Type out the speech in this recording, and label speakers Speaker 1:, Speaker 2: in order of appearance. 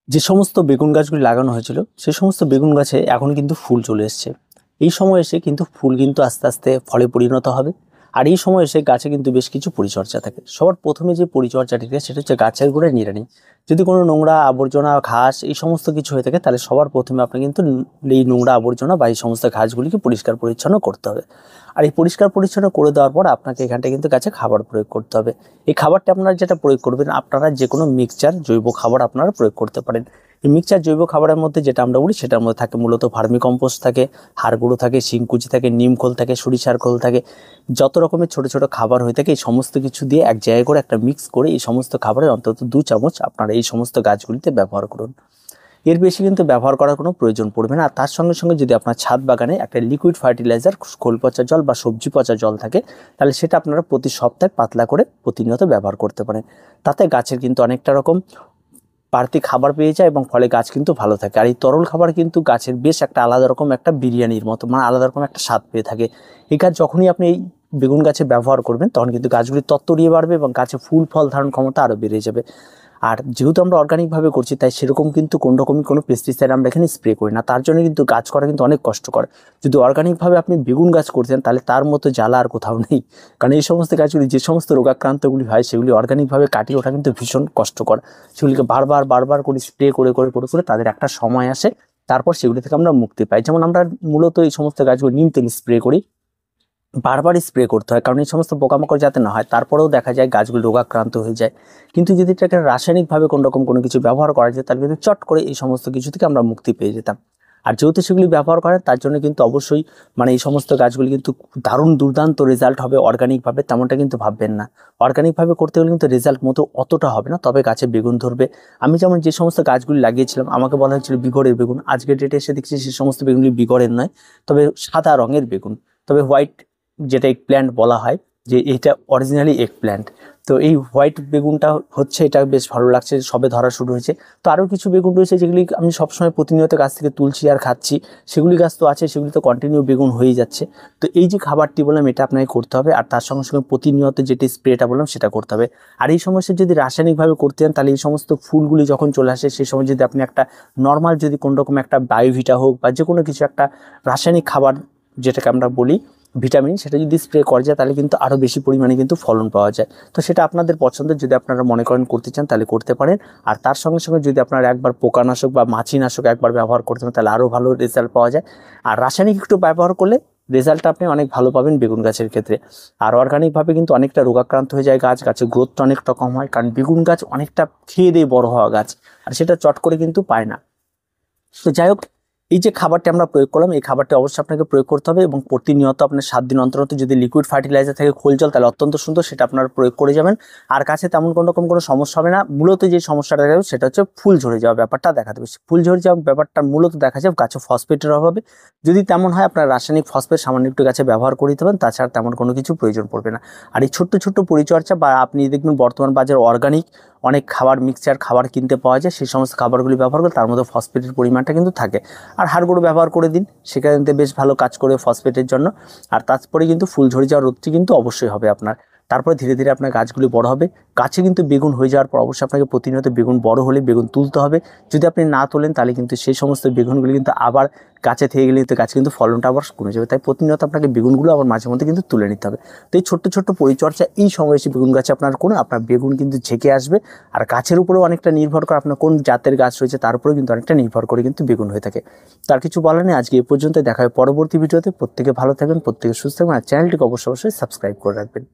Speaker 1: যে সমস্ত বেগুন গাছগুলি লাগানো হয়েছিল সেই সমস্ত বেগুন গাছে এখন কিন্তু ফুল চলে এসছে। এই সময় এসে কিন্তু ফুল কিন্তু আস্তে আস্তে ফলে পরিণত হবে। আর এই সময় এসে গাছে কিন্তু বেশ কিছু পরিচর্যা থাকে। সবার প্রথমে যে পরিচর্যাটি থাকে সেটা হচ্ছে গাছের গোড়ায় নিড়ানি। যদি কোনো নোংরা আবর্জনা ঘাস এই সমস্ত কিছু হয়ে থাকে তাহলে সবার প্রথমে আপনি কিন্তু এই নোংরা আবর্জনা বা এই সমস্ত ঘাসগুলিকে পরিষ্কার পরিচ্ছন্ন করতে হবে। আর এই পরিষ্কার পরিচ্ছন্ন করে দেওয়ার পর আপনাকে এখানটা কিন্তু গাছে খাবার প্রয়োগ করতে হবে। এই খাবারটা আপনারা যেটা প্রয়োগ করবেন, আপনারা যে কোনো মিক্সচার জৈব খাবার আপনারা প্রয়োগ করতে পারেন। এই মিক্সচার জৈব খাবারের মধ্যে যেটা আমরা বলি সেটার মধ্যে থাকে মূলত ভার্মি কম্পোস্ট থাকে, হাড় গুঁড়ো থাকে, শিংকুচি থাকে, নিম খোল থাকে, সরিষার খোল থাকে। যত রকমের ছোট ছোট খাবার হয়ে থাকে এই সমস্ত কিছু দিয়ে এক জায়গায় করে একটা মিক্স করে এই সমস্ত খাবারের অন্তত 2 চামচ আপনারা এই সমস্ত গাছগুলিতে ব্যবহার করুন। এর বেশি কিন্তু ব্যবহার করার কোনো প্রয়োজন পড়বে না। আর তার সঙ্গে সঙ্গে যদি আপনার ছাদ বাগানে একটা লিকুইড ফার্টিলাইজার, খোল পচা জল বা সবজি পচা জল থাকে তাহলে সেটা আপনারা প্রতি সপ্তাহে পাতলা করে প্রতিনিয়ত ব্যবহার করতে পারেন। তাতে গাছের কিন্তু অনেকটা রকম বাড়তি খাবার পেয়ে যায় এবং ফলে গাছ কিন্তু ভালো থাকে। আর এই তরল খাবার কিন্তু গাছের বেশ একটা আলাদা রকম একটা বিরিয়ানির মতো, মানে আলাদা রকম একটা স্বাদ পেয়ে থাকে। এই গাছ যখনই আপনি এই বেগুন গাছে ব্যবহার করবেন তখন কিন্তু গাছগুলি তত্তরিয়ে বাড়বে এবং গাছে ফুল ফল ধারণ ক্ষমতা আরও বেড়ে যাবে। আর যেহেতু আমরা অর্গানিকভাবে করছি তাই সেরকম কিন্তু কোনো পেস্টিসাইড আমরা এখানে স্প্রে করি না। তার জন্য কিন্তু গাছ করা কিন্তু অনেক কষ্টকর। যদি অর্গানিকভাবে আপনি বেগুন গাছ করতেন তাহলে তার মতো জ্বালা আর কোথাও নেই। কারণ এই সমস্ত গাছগুলি যে সমস্ত রোগাক্রান্তগুলি হয় সেগুলি অর্গানিকভাবে কাটিয়ে ওঠা কিন্তু ভীষণ কষ্টকর। সেগুলিকে বারবার করে স্প্রে করে তাদের একটা সময় আসে, তারপর সেগুলি থেকে আমরা মুক্তি পাই। যেমন আমরা মূলত এই সমস্ত গাছগুলো নিম তেল স্প্রে করি, বারবার স্প্রে করতে হয় কারণ এই সমস্ত পোকামাকড় যাতে না হয়। তারপরেও দেখা যায় গাছগুলো রোগাক্রান্ত হয়ে যায়। কিন্তু যদি এটাকে রাসায়নিকভাবে কোনো কিছু ব্যবহার করা যায় তাহলে কিন্তু চট করে এই সমস্ত কিছু থেকে আমরা মুক্তি পেয়ে যেতাম। আর যেহেতু সেগুলি ব্যবহার করেন তার জন্য কিন্তু অবশ্যই এই সমস্ত গাছগুলি কিন্তু দারুণ দুর্দান্ত রেজাল্ট হবে। অর্গানিকভাবে তেমনটা কিন্তু ভাববেন না। অর্গানিকভাবে করতে হলে কিন্তু রেজাল্ট মতো অতটা হবে না, তবে গাছে বেগুন ধরবে। আমি যেমন যে সমস্ত গাছগুলি লাগিয়েছিলাম আমাকে বলা হয়েছিল বিগড়ের বেগুন, আজকের ডেটে এসে দেখছি সেই সমস্ত বেগুনগুলি বিগড়ের নয়, তবে সাদা রঙের বেগুন। তবে হোয়াইট যেটা এগ প্ল্যান্ট বলা হয়, যে এটা অরিজিনালি এগ প্ল্যান্ট। তো এই হোয়াইট বেগুনটা হচ্ছে, এটা বেশ ভালো লাগছে, সবে ধরা শুরু হয়েছে। তো আরও কিছু বেগুন রয়েছে যেগুলি আমি সবসময় প্রতিনিয়ত গাছ থেকে তুলছি আর খাচ্ছি। সেগুলি গাছ তো আছে, সেগুলি তো কন্টিনিউ বেগুন হয়েই যাচ্ছে। তো এই যে খাবারটি বললাম এটা আপনাকে করতে হবে, আর তার সঙ্গে সঙ্গে প্রতিনিয়ত যেটি স্প্রেটা বললাম সেটা করতে হবে। আর এই সমস্যা যদি রাসায়নিকভাবে করতে চান তাহলে এই সমস্ত ফুলগুলি যখন চলে আসে সেই সময় যদি আপনি একটা নর্মাল যদি কোনোরকম একটা বায়োভিটা হোক বা যে কোনো কিছু একটা রাসায়নিক খাবার যেটাকে আমরা বলি ভিটামিন, সেটা যদি স্প্রে করা যায় তাহলে কিন্তু আরও বেশি পরিমাণে কিন্তু ফলন পাওয়া যায়। তো সেটা আপনাদের পছন্দের, যদি আপনারা মনে করেন করতে চান তাহলে করতে পারেন। আর তার সঙ্গে সঙ্গে যদি আপনারা একবার পোকানাশক বা মাছিনাশক একবার ব্যবহার করতে পারেন তাহলে আরও ভালো রেজাল্ট পাওয়া যায়। আর রাসায়নিক একটু ব্যবহার করলে রেজাল্টটা আপনি অনেক ভালো পাবেন বেগুন গাছের ক্ষেত্রে। আর অর্গানিকভাবে কিন্তু অনেকটা রোগাক্রান্ত হয়ে যায় গাছের গ্রোথটা অনেকটা কম হয়, কারণ বেগুন গাছ অনেকটা খেয়ে দিয়ে বড় হওয়া গাছ, আর সেটা চট করে কিন্তু পায় না। তো যাই হোক, এই যে খাবারটি আমরা প্রয়োগ করলাম এই খাবারটি অবশ্যই আপনাকে প্রয়োগ করতে হবে এবং প্রতিনিয়ত আপনার 7 দিন অন্তর যদি লিকুইড ফার্টিলাইজার থাকে খোল জল তাহলে অত্যন্ত সুন্দর, সেটা আপনারা প্রয়োগ করে যাবেন। আর গাছে তেমন কোনো সমস্যা হবে না। মূলত যে সমস্যাটা দেখা যাবে সেটা হচ্ছে ফুল ঝরে যাওয়া ব্যাপারটা দেখা দেবে। ফুল ঝরে যাওয়া ব্যাপারটা মূলত দেখা যায় গাছে ফসফেটের অভাবে। যদি তেমন হয় আপনার রাসায়নিক ফসফেট সামান্য একটু গাছে ব্যবহার করে দিতে পারেন, তাছাড়া তেমন কোনো কিছু প্রয়োজন পড়বে না। আর এই ছোট্ট পরিচর্যা, বা আপনি দেখবেন বর্তমান বাজারে অর্গানিক অনেক খাবার মিক্সচার খাবার কিনতে পাওয়া যায়, সেই সমস্ত খাবারগুলি ব্যবহার করে তার মধ্যে ফসফেটের পরিমাণটা কিন্তু থাকে। আর হাড় গুঁড়ো ব্যবহার করে দিন, সেখানে বেশ ভালো কাজ করে ফসফেটের জন্য। আর তারপরে কিন্তু ফুল ঝরে যাওয়ার রোধটি কিন্তু অবশ্যই হবে আপনার। তারপরে ধীরে ধীরে আপনার গাছগুলি বড় হবে। গাছে কিন্তু বেগুন হয়ে যাওয়ার পর অবশ্যই আপনাকে প্রতিনিয়ত বেগুন বড় হলে বেগুন তুলতে হবে। যদি আপনি না তোলেন তাহলে কিন্তু সেই সমস্ত বেগুনগুলি কিন্তু আবার গাছে থেকে গেলে কিন্তু গাছ কিন্তু ফলনটা আবার কমে যাবে। তাই প্রতিনিয়ত আপনাকে বেগুনগুলো আবার মাঝে মধ্যে কিন্তু তুলে নিতে হবে। তো এই ছোট্ট পরিচর্যা এই সময় এসে বেগুন গাছে আপনার আপনার বেগুন কিন্তু ঝেঁকে আসবে। আর গাছের উপরেও অনেকটা নির্ভর করে, আপনার কোন জাতের গাছ রয়েছে তার উপরেও কিন্তু অনেকটা নির্ভর করে কিন্তু বেগুন হয়ে থাকে। তার কিছু বলার নেই, আজকে এ পর্যন্ত। দেখা হয় পরবর্তী ভিডিওতে। প্রত্যেকে ভালো থাকবেন, প্রত্যেকে সুস্থ থাকবেন, আর চ্যানেলটিকে অবশ্যই সাবস্ক্রাইব করে রাখবেন।